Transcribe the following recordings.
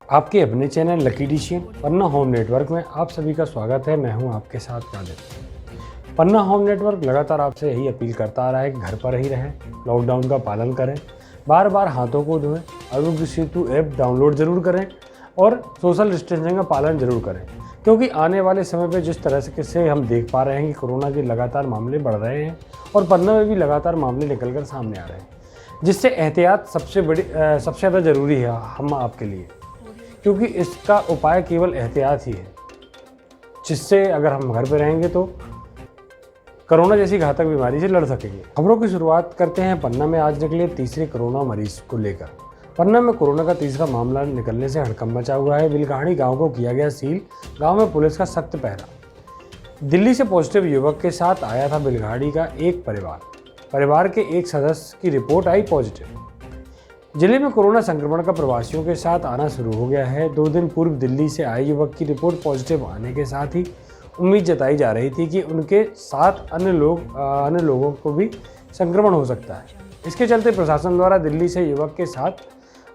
आपके अपने channel lucky decision पन्ना home network में आप सभी का स्वागत है। मैं हूं आपके साथ कादिर। पन्ना होम नेटवर्क लगातार आपसे यही अपील करता आ रहा है कि घर पर ही रहें, लॉकडाउन का पालन करें, बार बार हाथों को धोएं, आरोग्य सेतु ऐप डाउनलोड जरूर करें और सोशल डिस्टेंसिंग का पालन जरूर करें, क्योंकि आने वाले समय पर जिस तरह से हम देख पा रहे हैं कि कोरोना के लगातार मामले बढ़ रहे हैं और पन्ना में भी लगातार मामले निकल कर सामने आ रहे हैं, जिससे एहतियात सबसे ज़्यादा ज़रूरी है हम आपके लिए, क्योंकि इसका उपाय केवल एहतियात ही है, जिससे अगर हम घर पे रहेंगे तो कोरोना जैसी घातक बीमारी से लड़ सकेंगे। खबरों की शुरुआत करते हैं पन्ना में आज निकले तीसरे कोरोना मरीज को लेकर। पन्ना में कोरोना का तीसरा मामला निकलने से हड़कंप मचा हुआ है। बिलगाड़ी गांव को किया गया सील, गांव में पुलिस का सख्त पहरा। दिल्ली से पॉजिटिव युवक के साथ आया था बिलगाड़ी का एक परिवार के एक सदस्य की रिपोर्ट आई पॉजिटिव। जिले में कोरोना संक्रमण का प्रवासियों के साथ आना शुरू हो गया है। 2 दिन पूर्व दिल्ली से आए युवक की रिपोर्ट पॉजिटिव आने के साथ ही उम्मीद जताई जा रही थी कि उनके साथ अन्य लोगों को भी संक्रमण हो सकता है। इसके चलते प्रशासन द्वारा दिल्ली से युवक के साथ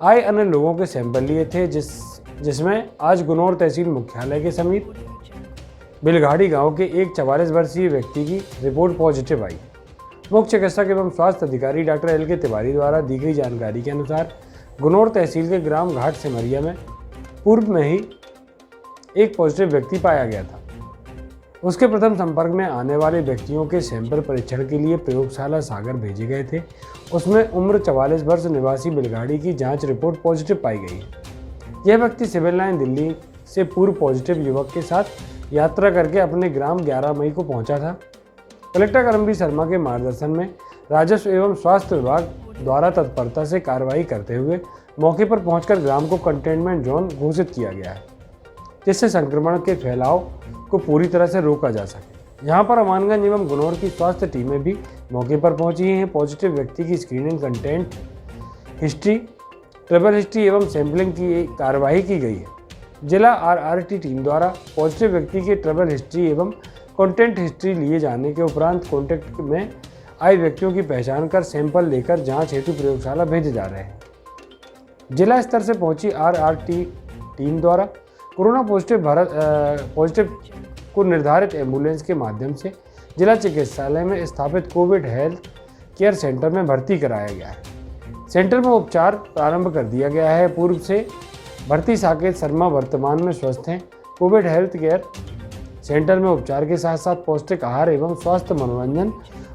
आए अन्य लोगों के सैंपल लिए थे, जिसमें आज गुनौर तहसील मुख्यालय के समीप बिलगाड़ी गाँव के एक 44 वर्षीय व्यक्ति की रिपोर्ट पॉजिटिव आई। मुख्य चिकित्सक एवं स्वास्थ्य अधिकारी डॉक्टर LK तिवारी द्वारा दी गई जानकारी के अनुसार गुनौर तहसील के ग्राम घाट सिमरिया में पूर्व में ही एक पॉजिटिव व्यक्ति पाया गया था। उसके प्रथम संपर्क में आने वाले व्यक्तियों के सैंपल परीक्षण के लिए प्रयोगशाला सागर भेजे गए थे। उसमें उम्र 44 वर्ष निवासी बिलगाड़ी की जांच रिपोर्ट पॉजिटिव पाई गई है। यह व्यक्ति सिविल लाइन दिल्ली से पूर्व पॉजिटिव युवक के साथ यात्रा करके अपने ग्राम 11 मई को पहुंचा था। कलेक्टर करमबीर शर्मा के मार्गदर्शन में राजस्व एवं स्वास्थ्य विभाग द्वारा तत्परता से कार्रवाई करते हुए मौके पर पहुंचकर ग्राम को कंटेनमेंट जोन घोषित किया गया है, जिससे संक्रमण के फैलाव को पूरी तरह से रोका जा सके। यहां पर अमानगंज एवं गुनौर की स्वास्थ्य टीमें भी मौके पर पहुंची हैं। पॉजिटिव व्यक्ति की screening, content history, travel history एवं सैंपलिंग की कार्रवाई की गई है। जिला RRT टीम द्वारा पॉजिटिव व्यक्ति के ट्रैवल हिस्ट्री एवं कंटेंट हिस्ट्री लिए जाने के उपरांत कॉन्टैक्ट में आए व्यक्तियों की पहचान कर सैंपल लेकर जांच हेतु प्रयोगशाला भेजे जा रहे हैं। जिला स्तर से पहुंची RRT टीम द्वारा कोरोना पॉजिटिव को निर्धारित एम्बुलेंस के माध्यम से जिला चिकित्सालय में स्थापित कोविड हेल्थ केयर सेंटर में भर्ती कराया गया है। सेंटर में उपचार प्रारंभ कर दिया गया है। पूर्व से भर्ती साकेत शर्मा वर्तमान में स्वस्थ हैं। कोविड हेल्थ केयर सेंटर में उपचार के साथ साथ पौष्टिक आहार एवं स्वास्थ्य मनोरंजन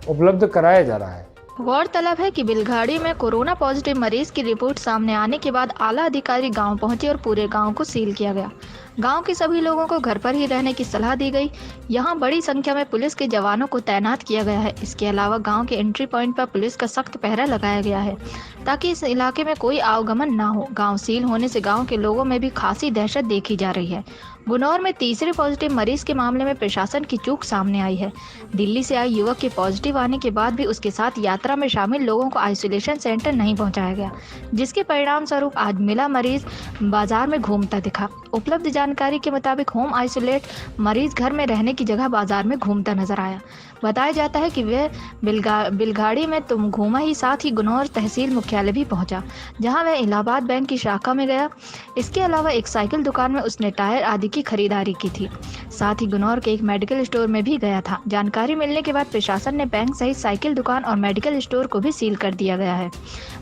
उपलब्ध कराया जा रहा है। गौरतलब है कि बिलगाड़ी में कोरोना पॉजिटिव मरीज की रिपोर्ट सामने आने के बाद आला अधिकारी गांव पहुंचे और पूरे गांव को सील किया गया। गांव के सभी लोगों को घर पर ही रहने की सलाह दी गई। यहां बड़ी संख्या में पुलिस के जवानों को तैनात किया गया है। इसके अलावा गांव के एंट्री पॉइंट पर पुलिस का सख्त पहरा लगाया गया है, ताकि इस इलाके में कोई आवागमन न हो। गाँव सील होने से गाँव के लोगों में भी खासी दहशत देखी जा रही है। गुनौर में तीसरे पॉजिटिव मरीज के मामले में प्रशासन की चूक सामने आई है। दिल्ली से आए युवक के पॉजिटिव आने के बाद भी उसके साथ यात्रा में शामिल लोगों को आइसोलेशन सेंटर नहीं पहुंचाया गया, जिसके परिणाम स्वरूप आज मिला मरीज बाजार में घूमता दिखा। उपलब्ध जानकारी के मुताबिक होम आइसोलेट मरीज घर में रहने की जगह बाजार में घूमता नजर आया। बताया जाता है कि वह बिलगाड़ी में घूमा ही साथ ही गुनौर तहसील मुख्यालय भी पहुंचा, जहां वह इलाहाबाद बैंक की शाखा में गया। इसके अलावा एक साइकिल दुकान में उसने टायर आदि की खरीदारी की थी। साथ ही गुनौर के एक मेडिकल स्टोर में भी गया था। जानकारी मिलने के बाद प्रशासन ने बैंक सहित साइकिल दुकान और मेडिकल स्टोर को भी सील कर दिया गया है।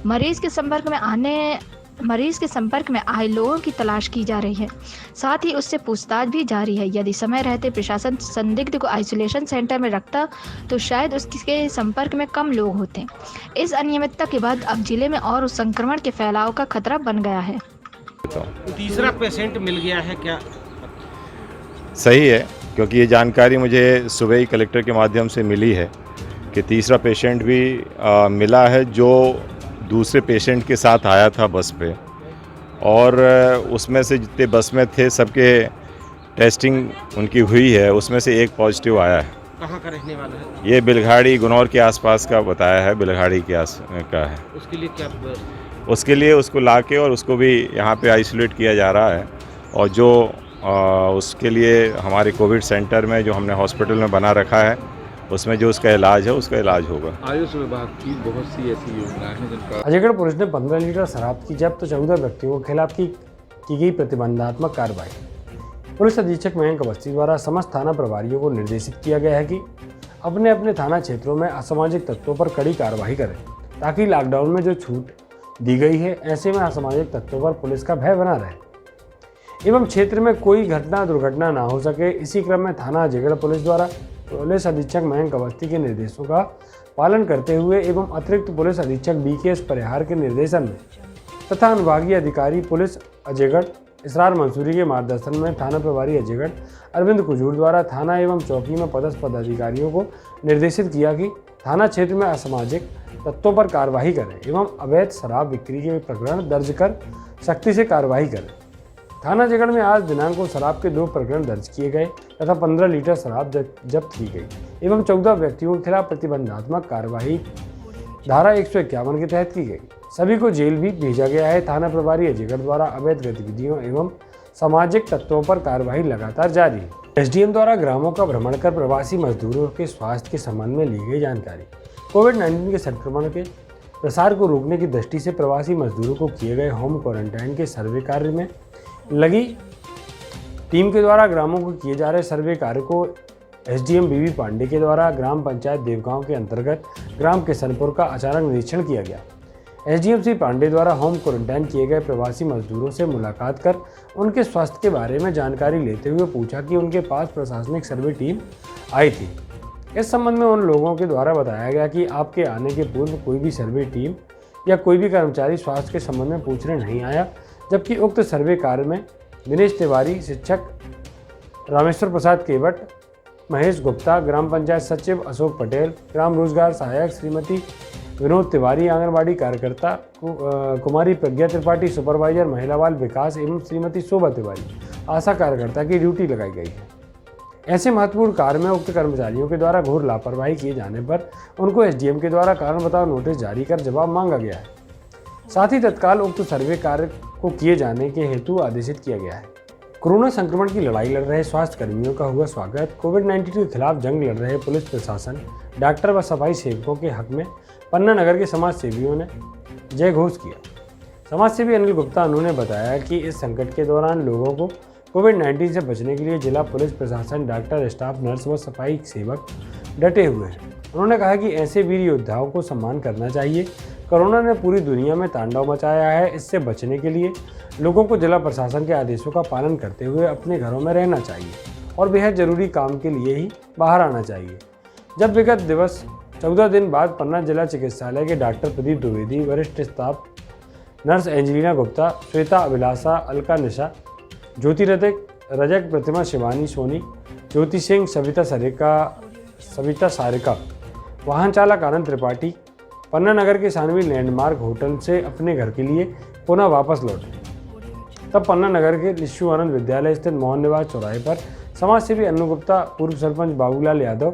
मरीज के संपर्क में आए लोगों की तलाश की जा रही है, साथ ही उससे पूछताछ भी जारी है। यदि समय रहते प्रशासन संदिग्ध को आइसोलेशन सेंटर में रखता तो शायद उसके संपर्क में कम लोग होते। इस अनियमितता के बाद अब जिले में और उस संक्रमण के फैलाव का खतरा बन गया है। तीसरा पेशेंट मिल गया है क्या? सही है, क्योंकि ये जानकारी मुझे सुबह ही कलेक्टर के माध्यम से मिली है कि तीसरा पेशेंट भी मिला है, जो दूसरे पेशेंट के साथ आया था बस पे, और उसमें से जितने बस में थे सबके टेस्टिंग उनकी हुई है, उसमें से एक पॉजिटिव आया है। कहाँ का रहने वाला है? ये बिलगाड़ी गुनौर के आसपास का बताया है, बिलगाड़ी के का है। उसके लिए क्या? उसके लिए उसको लाके और उसको भी यहाँ पे आइसोलेट किया जा रहा है, और जो उसके लिए हमारे कोविड सेंटर में जो हमने हॉस्पिटल में बना रखा है उसमें जो उसका इलाज है उसका इलाज होगा। आयुष विभाग की बहुत सी ऐसी योजनाएं हैं जिनका अजयगढ़ पुलिस ने 15 लीटर शराब की जब्त 14 व्यक्तियों के खिलाफ की की गई प्रतिबंधात्मक कार्रवाई। पुलिस अधीक्षक मयंक अवस्थी द्वारा समस्त थाना प्रभारियों को निर्देशित किया गया है कि अपने अपने थाना क्षेत्रों में असामाजिक तत्वों पर कड़ी कार्रवाई करें, ताकि लॉकडाउन में जो छूट दी गई है ऐसे में असामाजिक तत्वों पर पुलिस का भय बना रहे एवं क्षेत्र में कोई घटना दुर्घटना ना हो सके। इसी क्रम में थाना अजयगढ़ पुलिस द्वारा पुलिस अधीक्षक मयंक अवस्थी के निर्देशों का पालन करते हुए एवं अतिरिक्त पुलिस अधीक्षक BKS परिहार के निर्देशन में तथा अनुभागीय अधिकारी पुलिस अजयगढ़ इसरार मंसूरी के मार्गदर्शन में थाना प्रभारी अजयगढ़ अरविंद कुजूर द्वारा थाना एवं चौकी में पदस्थ पदाधिकारियों को निर्देशित किया कि थाना क्षेत्र में असामाजिक तत्वों पर कार्रवाई करें एवं अवैध शराब बिक्री के प्रकरण दर्ज कर सख्ती से कार्रवाई करें। थाना अजयगढ़ में आज दिनांक को शराब के 2 प्रकरण दर्ज किए गए तथा 15 लीटर शराब जब्त की गई एवं 14 व्यक्तियों के खिलाफ प्रतिबंधात्मक कार्रवाई धारा 151 के तहत की गई। सभी को जेल भी भेजा गया है। थाना प्रभारी अजयगढ़ द्वारा अवैध गतिविधियों एवं सामाजिक तत्वों पर कार्रवाई लगातार जारी है। SDM द्वारा ग्रामों का भ्रमण कर प्रवासी मजदूरों के स्वास्थ्य के संबंध में ली गई जानकारी। कोविड-19 के संक्रमण के प्रसार को रोकने की दृष्टि से प्रवासी मजदूरों को किए गए होम क्वारंटाइन के सर्वे कार्य में लगी टीम के द्वारा ग्रामों को किए जा रहे सर्वे कार्य को SDM BB पांडे के द्वारा ग्राम पंचायत देवगांव के अंतर्गत ग्राम किशनपुर का अचानक निरीक्षण किया गया। SDM श्री पांडे द्वारा होम क्वारंटाइन किए गए प्रवासी मजदूरों से मुलाकात कर उनके स्वास्थ्य के बारे में जानकारी लेते हुए पूछा कि उनके पास प्रशासनिक सर्वे टीम आई थी। इस संबंध में उन लोगों के द्वारा बताया गया कि आपके आने के पूर्व कोई भी सर्वे टीम या कोई भी कर्मचारी स्वास्थ्य के संबंध में पूछने नहीं आया, जबकि उक्त सर्वे कार्य में दिनेश तिवारी, शिक्षक रामेश्वर प्रसाद केवट, महेश गुप्ता, ग्राम पंचायत सचिव अशोक पटेल, ग्राम रोजगार सहायक श्रीमती विनोद तिवारी, आंगनबाड़ी कार्यकर्ता कुमारी प्रज्ञा त्रिपाठी, सुपरवाइजर महिला बाल विकास एवं श्रीमती शोभा तिवारी, आशा कार्यकर्ता की ड्यूटी लगाई गई है। ऐसे महत्वपूर्ण कार्य में उक्त कर्मचारियों के द्वारा घोर लापरवाही किए जाने पर उनको SDM के द्वारा कारण बताओ नोटिस जारी कर जवाब मांगा गया है। साथ ही तत्काल उक्त सर्वे कार्य को किए जाने के हेतु आदेशित किया गया है। कोरोना संक्रमण की लड़ाई लड़ रहे स्वास्थ्य कर्मियों का हुआ स्वागत। कोविड-19 के खिलाफ जंग लड़ रहे पुलिस प्रशासन, डॉक्टर व सफाई सेवकों के हक में पन्ना नगर के समाज सेवियों ने जय घोष किया। समाज सेवी अनिल गुप्ता उन्होंने बताया कि इस संकट के दौरान लोगों को कोविड-19 से बचने के लिए जिला पुलिस प्रशासन, डॉक्टर, स्टाफ, नर्स व सफाई सेवक डटे हुए हैं। उन्होंने कहा कि ऐसे वीर योद्धाओं को सम्मान करना चाहिए। कोरोना ने पूरी दुनिया में तांडव मचाया है। इससे बचने के लिए लोगों को जिला प्रशासन के आदेशों का पालन करते हुए अपने घरों में रहना चाहिए और बेहद जरूरी काम के लिए ही बाहर आना चाहिए। जब विगत दिवस 14 दिन बाद पन्ना जिला चिकित्सालय के डॉक्टर प्रदीप द्विवेदी, वरिष्ठ staff nurse Angelina Gupta, Shweta Abhilasha, Alka Nisha, Jyoti Rajak, Pratima Shivani Soni, Jyoti Singh, Savita Sarika, वाहन चालक आनंद त्रिपाठी पन्ना नगर के सानवी लैंडमार्क होटल से अपने घर के लिए पुनः वापस लौटे। तब पन्ना नगर के लिशु आनंद विद्यालय स्थित मोहन निवास चौराहे पर समाज सेवी अनु गुप्ता, पूर्व सरपंच बाबूलाल यादव,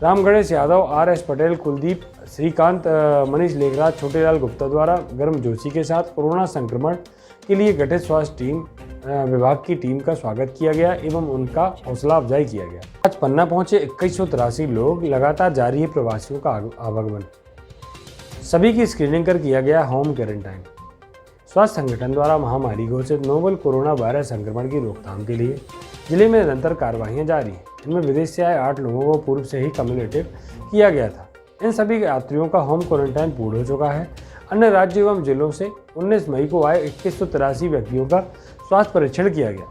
राम गणेश यादव, RS पटेल, कुलदीप, श्रीकांत, मनीष लेखराज, छोटेलाल गुप्ता द्वारा गर्म जोशी के साथ कोरोना संक्रमण के लिए गठित स्वास्थ्य टीम विभाग की टीम का स्वागत किया गया एवं उनका हौसला अफजाई किया गया। आज पन्ना पहुंचे 2183 लोग। लगातार जारी है प्रवासियों का आवागमन। सभी की स्क्रीनिंग कर किया गया होम क्वारंटाइन। स्वास्थ्य संगठन द्वारा महामारी घोषित नोवल कोरोना वायरस संक्रमण की रोकथाम के लिए जिले में निरंतर कार्रवाइयां जारी हैं। इनमें विदेश से आए 8 लोगों को पूर्व से ही कम्युनिकेटिव किया गया था। इन सभी यात्रियों का होम क्वारंटाइन पूर्ण हो चुका है। अन्य राज्यों एवं जिलों से 19 मई को आए 2183 व्यक्तियों का स्वास्थ्य परीक्षण किया गया।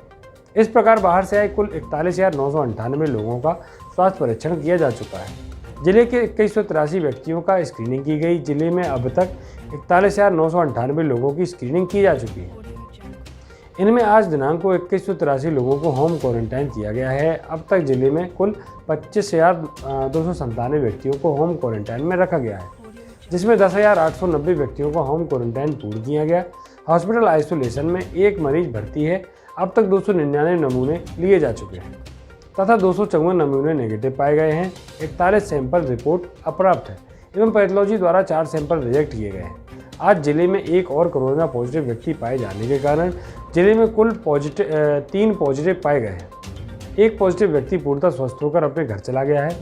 इस प्रकार बाहर से आए कुल 41,998 लोगों का स्वास्थ्य परीक्षण किया जा चुका है। जिले के 2183 व्यक्तियों का स्क्रीनिंग की गई। जिले में अब तक 41,998 लोगों की स्क्रीनिंग की जा चुकी है। इनमें आज दिनांक को 2183 लोगों को होम क्वारंटाइन किया गया है। अब तक जिले में कुल 25,297 व्यक्तियों को होम क्वारंटाइन में रखा गया है, जिसमें 10,890 व्यक्तियों को होम क्वारंटाइन पूर्ण किया गया। हॉस्पिटल आइसोलेशन में एक मरीज भर्ती है। अब तक 299 नमूने लिए जा चुके हैं तथा 254 नमूने नेगेटिव पाए गए हैं। 41 सैंपल रिपोर्ट अप्राप्त है एवं पैथोलॉजी द्वारा 4 सैंपल रिजेक्ट किए गए हैं। आज जिले में एक और कोरोना पॉजिटिव व्यक्ति पाए जाने के कारण जिले में कुल 3 पॉजिटिव पाए गए हैं। एक पॉजिटिव व्यक्ति पूर्णतः स्वस्थ होकर अपने घर चला गया है।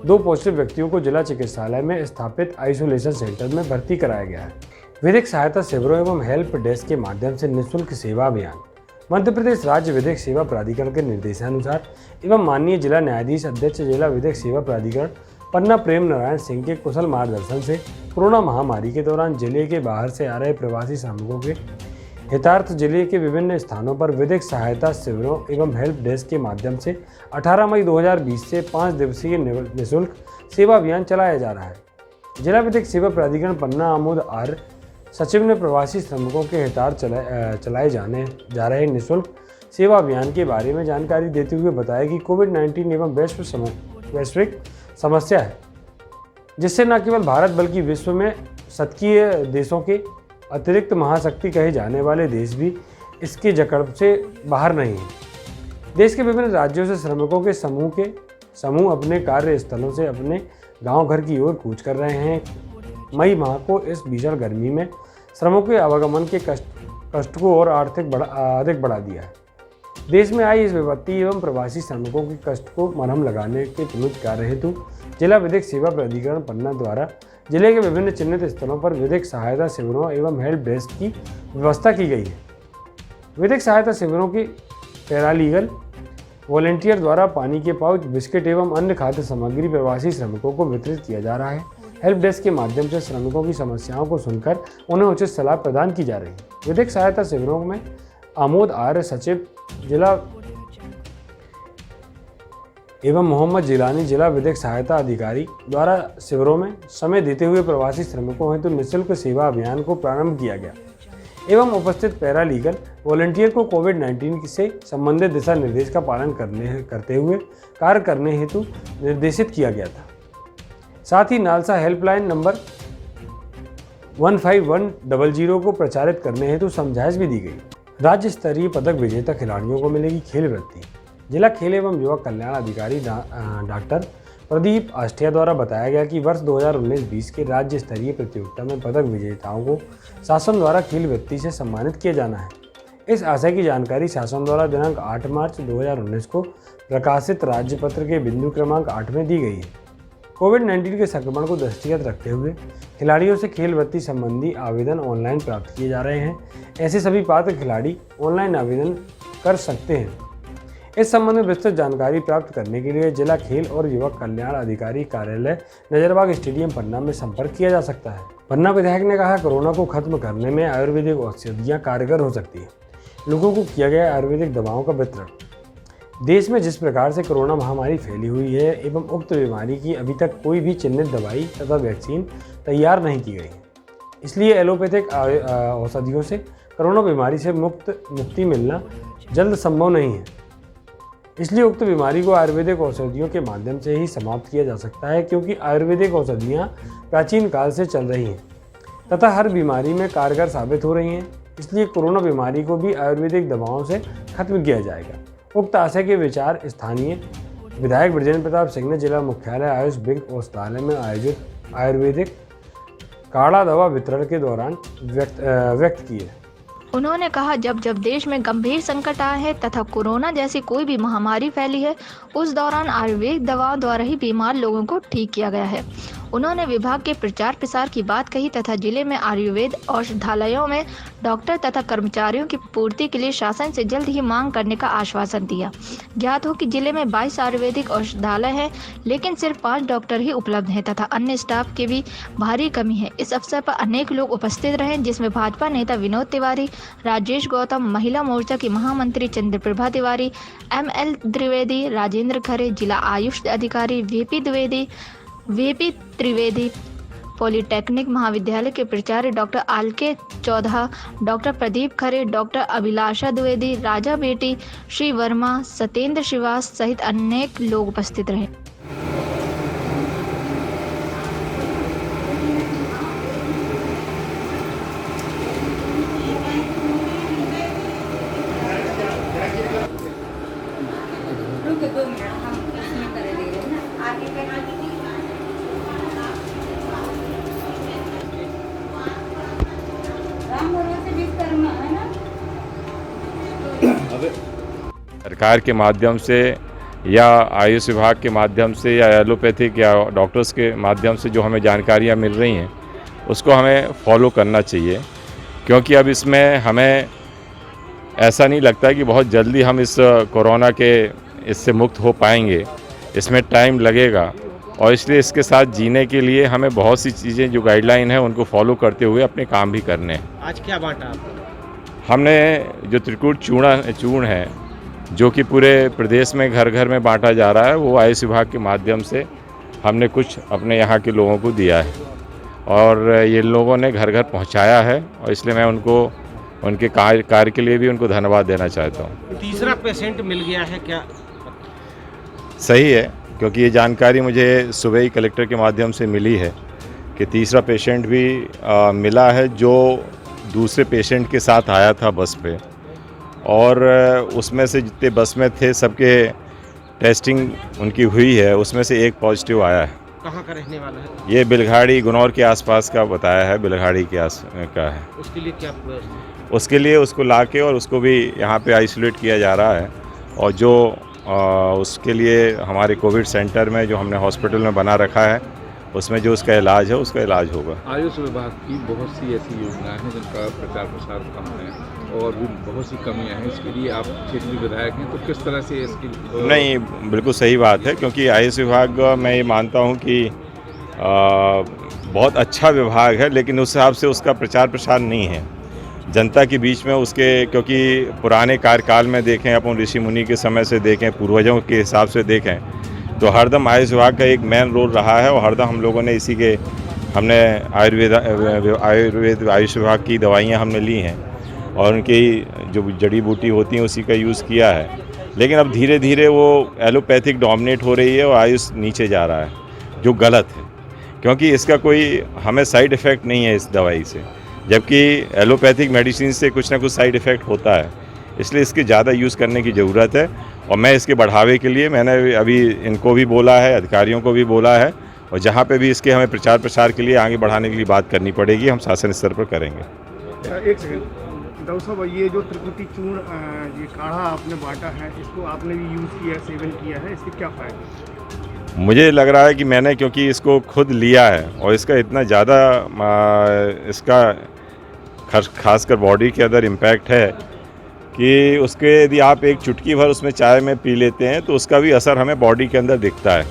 2 पॉजिटिव व्यक्तियों को जिला चिकित्सालय में स्थापित आइसोलेशन सेंटर में भर्ती कराया गया है। विधिक सहायता शिविरों एवं हेल्प डेस्क के माध्यम से निःशुल्क सेवा अभियान। मध्य प्रदेश राज्य विधिक सेवा प्राधिकरण के निर्देशानुसार एवं माननीय जिला न्यायाधीश अध्यक्ष जिला विधिक सेवा प्राधिकरण पन्ना प्रेम नारायण सिंह के कुशल मार्गदर्शन से कोरोना महामारी के दौरान जिले के बाहर से आ रहे प्रवासी श्रमिकों के हितार्थ जिले के विभिन्न स्थानों पर विधिक सहायता शिविरों एवं हेल्प डेस्क के माध्यम से 18 मई 2020 से 5 दिवसीय निःशुल्क सेवा अभियान चलाया जा रहा है। जिला विधिक सेवा प्राधिकरण पन्ना आमोद आर्य सचिव ने प्रवासी श्रमिकों के हितार्थ चलाए जाने जा रहे निःशुल्क सेवा अभियान के बारे में जानकारी देते हुए बताया कि कोविड-19 एवं वैश्विक समस्या है, जिससे न केवल भारत बल्कि विश्व में शतकीय देशों के अतिरिक्त महाशक्ति कहे जाने वाले देश भी इसके जकड़ से बाहर नहीं है। देश के विभिन्न राज्यों से श्रमिकों के समूह अपने कार्यस्थलों से अपने गांव घर की ओर कूच कर रहे हैं। मई माह को इस भीषण गर्मी में श्रमिकों के आवागमन के कष्ट को और अधिक बढ़ा दिया है। देश में आई इस विपत्ति एवं प्रवासी श्रमिकों के कष्ट को मरहम लगाने के त्वरित कार्य हेतु जिला विधिक सेवा प्राधिकरण पन्ना द्वारा जिले के विभिन्न चिन्हित स्थलों पर विधिक सहायता शिविरों एवं हेल्प डेस्क की व्यवस्था की गई है। विधिक सहायता शिविरों के पैरालीगल वॉलंटियर द्वारा पानी के पाउच, बिस्किट एवं अन्य खाद्य सामग्री प्रवासी श्रमिकों को वितरित किया जा रहा है। हेल्प डेस्क के माध्यम से श्रमिकों की समस्याओं को सुनकर उन्हें उचित सलाह प्रदान की जा रही है। विधिक सहायता शिविरों में आमोद आर्य सचिव जिला एवं मोहम्मद जिलानी जिला विधिक सहायता अधिकारी द्वारा शिविरों में समय देते हुए प्रवासी श्रमिकों हेतु निःशुल्क सेवा अभियान को प्रारंभ किया गया एवं उपस्थित पैरालीगल वॉलंटियर को कोविड-19 से संबंधित दिशा निर्देश का पालन करते हुए कार्य करने हेतु निर्देशित किया गया था। साथ ही नालसा हेल्पलाइन नंबर 15100 को प्रचारित करने हेतु समझाइश भी दी गई। राज्य स्तरीय पदक विजेता खिलाड़ियों को मिलेगी खेल वृत्ति। जिला खेल एवं युवा कल्याण अधिकारी डॉक्टर प्रदीप आष्टिया द्वारा बताया गया कि वर्ष 2019-20 के राज्य स्तरीय प्रतियोगिता में पदक विजेताओं को शासन द्वारा खेल वृत्ति से सम्मानित किया जाना है। इस आशय की जानकारी शासन द्वारा दिनांक 8 मार्च 2019 को प्रकाशित राज्य पत्र के बिंदु क्रमांक 8 में दी गई है। कोविड-19 के संक्रमण को दृष्टिगत रखते हुए खिलाड़ियों से खेल वृत्ति संबंधी आवेदन ऑनलाइन प्राप्त किए जा रहे हैं। ऐसे सभी पात्र खिलाड़ी ऑनलाइन आवेदन कर सकते हैं। इस संबंध में विस्तृत जानकारी प्राप्त करने के लिए जिला खेल और युवा कल्याण अधिकारी कार्यालय नजरबाग स्टेडियम पन्ना में संपर्क किया जा सकता है। पन्ना विधायक ने कहा, कोरोना को खत्म करने में आयुर्वेदिक औषधियाँ कारगर हो सकती है। लोगों को किया गया आयुर्वेदिक दवाओं का वितरण। देश में जिस प्रकार से कोरोना महामारी फैली हुई है एवं उक्त बीमारी की अभी तक कोई भी चिन्हित दवाई तथा वैक्सीन तैयार नहीं की गई है, इसलिए एलोपैथिक औषधियों से कोरोना बीमारी से मुक्ति मिलना जल्द संभव नहीं है। इसलिए उक्त बीमारी को आयुर्वेदिक औषधियों के माध्यम से ही समाप्त किया जा सकता है, क्योंकि आयुर्वेदिक औषधियाँ प्राचीन काल से चल रही हैं तथा हर बीमारी में कारगर साबित हो रही हैं। इसलिए कोरोना बीमारी को भी आयुर्वेदिक दवाओं से खत्म किया जाएगा। उक्त आशय के विचार स्थानीय विधायक बृजेंद्र प्रताप सिंह ने जिला मुख्यालय आयुष विंग औषधालय में आयोजित आयुर्वेदिक काढ़ा दवा वितरण के दौरान व्यक्त किए। उन्होंने कहा, जब देश में गंभीर संकट आए हैं तथा कोरोना जैसी कोई भी महामारी फैली है, उस दौरान आयुर्वेदिक दवाओं द्वारा ही बीमार लोगों को ठीक किया गया है। उन्होंने विभाग के प्रचार प्रसार की बात कही तथा जिले में आयुर्वेद औषधालयों में डॉक्टर तथा कर्मचारियों की पूर्ति के लिए शासन से जल्द ही मांग करने का आश्वासन दिया। ज्ञात हो कि जिले में 22 आयुर्वेदिक औषधालय हैं, लेकिन सिर्फ 5 डॉक्टर ही उपलब्ध हैं तथा अन्य स्टाफ की भी भारी कमी है। इस अवसर पर अनेक लोग उपस्थित रहे, जिसमें भाजपा नेता विनोद तिवारी, राजेश गौतम, महिला मोर्चा की महामंत्री चंद्रप्रभा तिवारी, ML द्विवेदी, राजेंद्र खरे, जिला आयुष अधिकारी VP त्रिवेदी, पॉलिटेक्निक महाविद्यालय के प्राचार्य डॉक्टर आलके चौधा, डॉक्टर प्रदीप खरे, डॉक्टर अभिलाषा द्विवेदी, राजा बेटी, श्री वर्मा, सत्येंद्र श्रीवास सहित अनेक लोग उपस्थित रहे। सरकार के माध्यम से या आयुष विभाग के माध्यम से या एलोपैथिक या डॉक्टर्स के माध्यम से जो हमें जानकारियाँ मिल रही हैं, उसको हमें फॉलो करना चाहिए, क्योंकि अब इसमें हमें ऐसा नहीं लगता कि बहुत जल्दी हम इस कोरोना के इससे मुक्त हो पाएंगे। इसमें टाइम लगेगा और इसलिए इसके साथ जीने के लिए हमें बहुत सी चीज़ें जो गाइडलाइन है उनको फॉलो करते हुए अपने काम भी करने हैं। आज क्या बांटा आपने? हमने जो त्रिकूट चूर्ण है जो कि पूरे प्रदेश में घर घर में बांटा जा रहा है, वो आयुष विभाग के माध्यम से हमने कुछ अपने यहाँ के लोगों को दिया है और ये लोगों ने घर घर पहुँचाया है और इसलिए मैं उनको उनके कार्य के लिए भी उनको धन्यवाद देना चाहता हूँ। तीसरा पेशेंट मिल गया है क्या? सही है, क्योंकि ये जानकारी मुझे सुबह ही कलेक्टर के माध्यम से मिली है कि तीसरा पेशेंट भी मिला है जो दूसरे पेशेंट के साथ आया था बस पे, और उसमें से जितने बस में थे सबके टेस्टिंग उनकी हुई है, उसमें से एक पॉजिटिव आया है। कहाँ का रहने वाला है? ये बिलघाड़ी गुनौर के आसपास का बताया है, बिलघाड़ी के का है। उसके लिए क्या व्यवस्था? उसके लिए उसको लाके और उसको भी यहाँ पे आइसोलेट किया जा रहा है और जो उसके लिए हमारे कोविड सेंटर में जो हमने हॉस्पिटल में बना रखा है उसमें जो उसका इलाज है उसका इलाज होगा। आयुष विभाग की बहुत सी ऐसी योजनाएं हैं जिनका प्रचार प्रसार कम है और भी बहुत सी कमियां हैं, इसके लिए आप क्षेत्रीय विधायक हैं तो किस तरह से इसकी? नहीं, बिल्कुल सही बात है, क्योंकि आयुष विभाग मैं ये मानता हूँ कि बहुत अच्छा विभाग है, लेकिन उस हिसाब से उसका प्रचार प्रसार नहीं है जनता के बीच में उसके, क्योंकि पुराने कार्यकाल में देखें, अपन ऋषि मुनि के समय से देखें, पूर्वजों के हिसाब से देखें तो हरदम आयुष विभाग का एक मेन रोल रहा है और हरदम हम लोगों ने इसी के हमने आयुर्वेद आयुष विभाग की दवाइयाँ हमने ली हैं और उनकी जो जड़ी बूटी होती हैं उसी का यूज़ किया है। लेकिन अब धीरे धीरे वो एलोपैथिक डोमिनेट हो रही है और आयुष नीचे जा रहा है, जो गलत है, क्योंकि इसका कोई हमें साइड इफ़ेक्ट नहीं है इस दवाई से, जबकि एलोपैथिक मेडिसिन से कुछ ना कुछ साइड इफ़ेक्ट होता है। इसलिए इसके ज़्यादा यूज़ करने की ज़रूरत है और मैं इसके बढ़ावे के लिए मैंने अभी इनको भी बोला है, अधिकारियों को भी बोला है, और जहाँ पे भी इसके हमें प्रचार प्रसार के लिए आगे बढ़ाने के लिए बात करनी पड़ेगी, हम शासन स्तर पर करेंगे। एक सेकंड डॉक्टर साहब, ये जो त्रिकुटी चूर्ण ये काढ़ा आपने बांटा है, इसको आपने भी यूज़ किया है, सेवन किया है, इसके क्या फ़ायदे? मुझे लग रहा है कि मैंने, क्योंकि इसको खुद लिया है और इसका इतना ज़्यादा इसका खासकर बॉडी के अंदर इम्पैक्ट है कि उसके यदि आप एक चुटकी भर उसमें चाय में पी लेते हैं तो उसका भी असर हमें बॉडी के अंदर दिखता है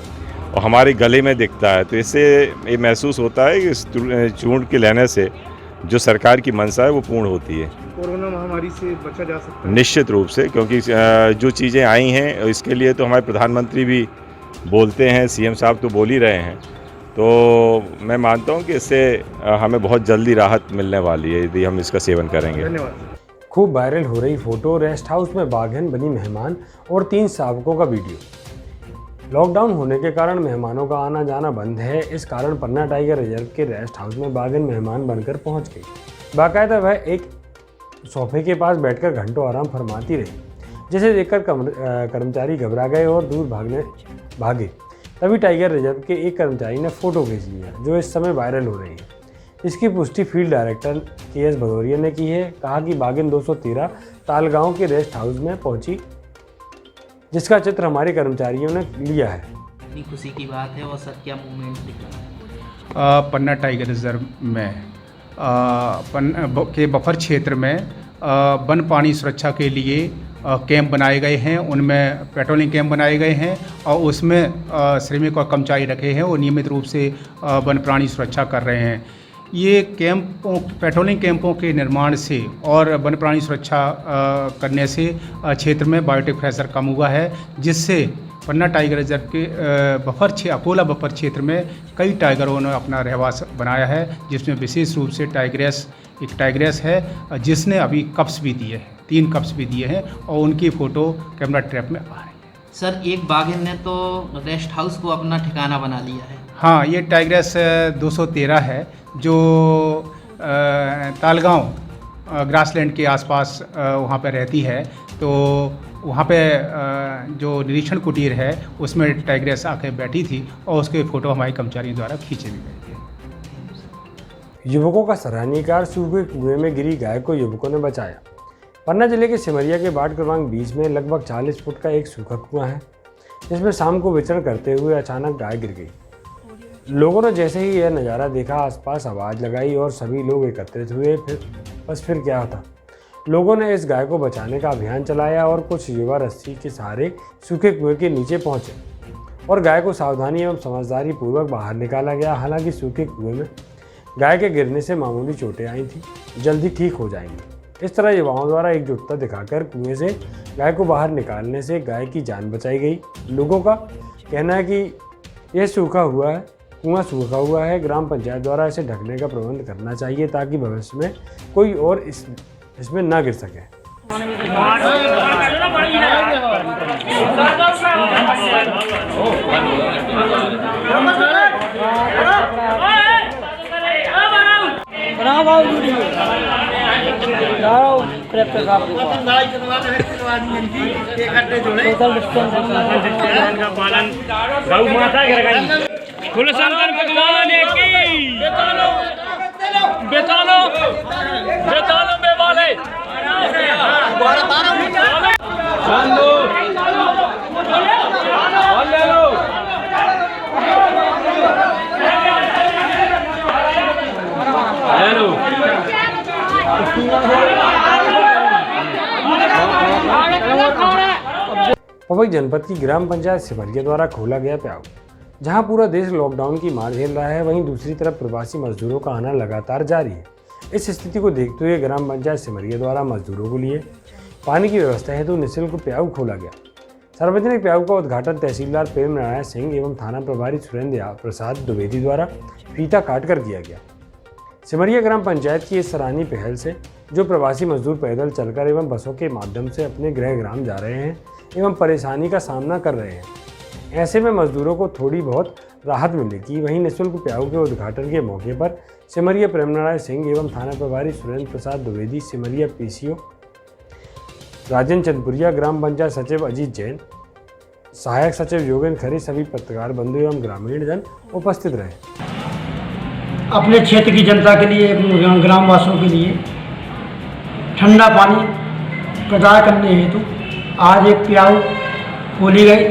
और हमारे गले में दिखता है। तो इससे ये महसूस होता है कि इस चूर्ण के लेने से जो सरकार की मंशा है वो पूर्ण होती है। कोरोना महामारी से बचा जा सकता है निश्चित रूप से, क्योंकि जो चीज़ें आई हैं इसके लिए तो हमारे प्रधानमंत्री भी बोलते हैं, सीएम साहब तो बोल ही रहे हैं, तो मैं मानता हूं कि इससे हमें बहुत जल्दी राहत मिलने वाली है यदि हम इसका सेवन करेंगे। धन्यवाद। खूब वायरल हो रही फोटो, रेस्ट हाउस में बाघन बनी मेहमान और 3 शावकों का वीडियो। लॉकडाउन होने के कारण मेहमानों का आना जाना बंद है। इस कारण पन्ना टाइगर रिजर्व के रेस्ट हाउस में बाघन मेहमान बनकर पहुंच गई। बाकायदा वह एक सोफे के पास बैठकर घंटों आराम फरमाती रही, जिसे देखकर कर्मचारी घबरा गए और दूर भागे। तभी टाइगर रिजर्व के एक कर्मचारी ने फोटो खींच लिया, जो इस समय वायरल हो रही है। इसकी पुष्टि फील्ड डायरेक्टर के.एस. भदौरिया ने की है। कहा कि बाघिन 213 तालगांव के रेस्ट हाउस में पहुंची, जिसका चित्र हमारे कर्मचारियों ने लिया है। इतनी खुशी की बात है और सर क्या मूवमेंट दिख रहा है। पन्ना टाइगर रिजर्व में के बफर क्षेत्र में वन पानी सुरक्षा के लिए कैंप बनाए गए हैं, उनमें पेट्रोलिंग कैंप बनाए गए हैं और उसमें श्रमिक और कर्मचारी रखे हैं और नियमित रूप से वन प्राणी सुरक्षा कर रहे हैं। ये पेट्रोलिंग कैंपों के निर्माण से और वन प्राणी सुरक्षा करने से क्षेत्र में बायोटिक प्रेशर कम हुआ है, जिससे पन्ना टाइगर रिजर्व के अकोला बफर क्षेत्र में कई टाइगरों ने अपना रहवास बनाया है, जिसमें विशेष रूप से एक टाइग्रेस है जिसने अभी कप्स भी दिए हैं, 3 कप्स भी दिए हैं और उनकी फ़ोटो कैमरा ट्रैप में आ रही है। सर एक बाघिन ने तो रेस्ट हाउस को अपना ठिकाना बना लिया है। हाँ, ये टाइग्रेस 213 है जो तालगांव ग्रासलैंड के आसपास वहाँ पर रहती है। तो वहाँ पे जो निरीक्षण कुटीर है उसमें टाइग्रेस आके बैठी थी और उसके फ़ोटो हमारे कर्मचारियों द्वारा खींचे भी गए थे। युवकों का सराहनीय कार्य। सूखे कुएं में गिरी गाय को युवकों ने बचाया। पन्ना जिले के सिमरिया के वार्ड क्रमांक 20 में लगभग 40 फुट का एक सूखा कुआं है, जिसमें शाम को विचरण करते हुए अचानक गाय गिर गई। लोगों ने जैसे ही यह नज़ारा देखा आसपास आवाज़ लगाई और सभी लोग एकत्रित हुए। फिर क्या था, लोगों ने इस गाय को बचाने का अभियान चलाया और कुछ युवा रस्सी के सहारे सूखे कुएं के नीचे पहुंचे और गाय को सावधानी एवं समझदारी पूर्वक बाहर निकाला गया। हालांकि सूखे कुएं में गाय के गिरने से मामूली चोटें आई थी, जल्दी ठीक हो जाएंगी। इस तरह युवाओं द्वारा एकजुटता दिखाकर कुएं से गाय को बाहर निकालने से गाय की जान बचाई गई। लोगों का कहना है कि यह कुआं सूखा हुआ है। ग्राम पंचायत द्वारा इसे ढकने का प्रबंध करना चाहिए ताकि भविष्य में कोई और इसमें ना गिर सके। कुलशंकर भगवान की बेतालो बेवाले पवई जनपद की ग्राम पंचायत सिमरिया द्वारा खोला गया प्याऊ। जहां पूरा देश लॉकडाउन की मार झेल रहा है, वहीं दूसरी तरफ प्रवासी मजदूरों का आना लगातार जारी है। इस स्थिति को देखते हुए ग्राम पंचायत सिमरिया द्वारा मजदूरों के लिए पानी की व्यवस्था हेतु निःशुल्क प्याऊ खोला गया। सार्वजनिक प्याऊ का उद्घाटन तहसीलदार प्रेम नारायण सिंह एवं थाना प्रभारी सुरेंद्र प्रसाद द्विवेदी द्वारा फीता काटकर किया गया। सिमरिया ग्राम पंचायत की इस सराहनीय पहल से जो प्रवासी मजदूर पैदल चलकर एवं बसों के माध्यम से अपने गृह ग्राम जा रहे हैं एवं परेशानी का सामना कर रहे हैं, ऐसे में मजदूरों को थोड़ी बहुत राहत मिलेगी। वहीं निःशुल्क प्याऊ के उद्घाटन के मौके पर सिमरिया प्रेमनारायण सिंह एवं थाना प्रभारी सुरेंद्र प्रसाद द्विवेदी, सिमरिया पीसीओ राजेंद्र चंदपुरिया, ग्राम पंचायत सचिव अजीत जैन, सहायक सचिव योगेंद्र खरे, सभी पत्रकार बंधु एवं ग्रामीण जन उपस्थित रहे। अपने क्षेत्र की जनता के लिए, ग्रामवासियों के लिए ठंडा पानी प्रदान करने हेतु आज एक प्याऊ खोली गई,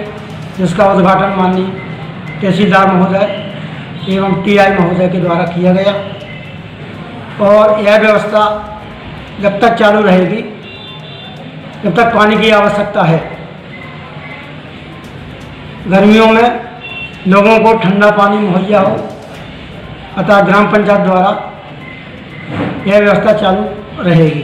जिसका उद्घाटन माननीय तहसीलदार महोदय एवं टीआई महोदय के द्वारा किया गया। और यह व्यवस्था जब तक चालू रहेगी जब तक पानी की आवश्यकता है। गर्मियों में लोगों को ठंडा पानी मुहैया हो, अतः ग्राम पंचायत द्वारा यह व्यवस्था चालू रहेगी।